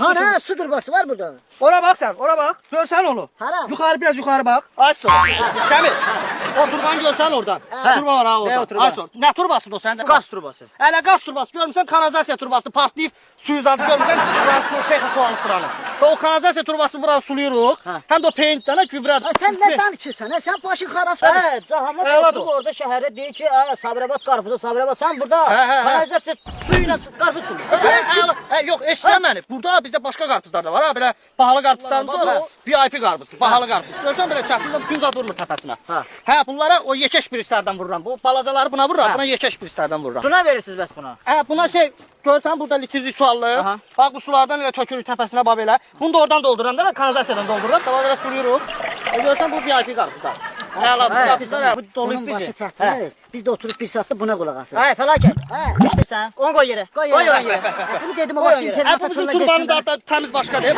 Ana su turbası var burada. Ora bak sen, ora bak. Görsen onu. Hara? Yukarı biraz yukarı bak. Aç sonra. Şamil. O turbanı görsen oradan. Turba var ha orada. Ne turba? Aç sonra. Ne turbası o sende? Gaz turbası. Hele gaz turbası görmüşsən, kanalizasiya turbası partlayıb suyu zadı görmüşsən, buranı su, texə su alıb buranı. Və o kanalizasiya turbası buranı sulayırıq, həm də o peynitdən gübrədir. Sen ne danışırsan? Ha? Sen başın xarası. Hə, Cahamad Əladır. oturub orada şəhərdə deyir ki, Sabirabad qarpuzu, Sabirabad. Sən burada hə. kanalizasiya suyuyla qarpuz suluyorsun. Sen kim? Yox, eşitsən məni. Burada bizdə başqa qarpızlar da var ha, belə bahalı qarpızlarımız var. O VIP qarpızdır, bahalı qarpız. Görsən belə çatırlar, gün zad vurmur təpəsinə. Hə, bunlara o yekeş birislərdən vururam. Bu balacaları buna vururam, buna yekeş birislərdən vururam. Suna verirsiniz bəs buna? Buna şey, görsən burada litrlik su alır. Bax bu sulardan elə tökürük təpəsinə bax belə. Bunu da oradan doldururam da, kanalizasiyadan doldururam. Da belə suyuruq. Görsən bu VIP qarpızlar. Hə, bu doluyub Bunun başı bizi. çatır. Biz de oturup bir saatte buna kulak asırız. Hə, fəlakət. Hə. İşte sən, onu qoy yerə. Koy Qoy yere. onu yerə. Bunu dedim o vakit Bu internete bizim turla turbanın geçsin. da təmiz başqadır.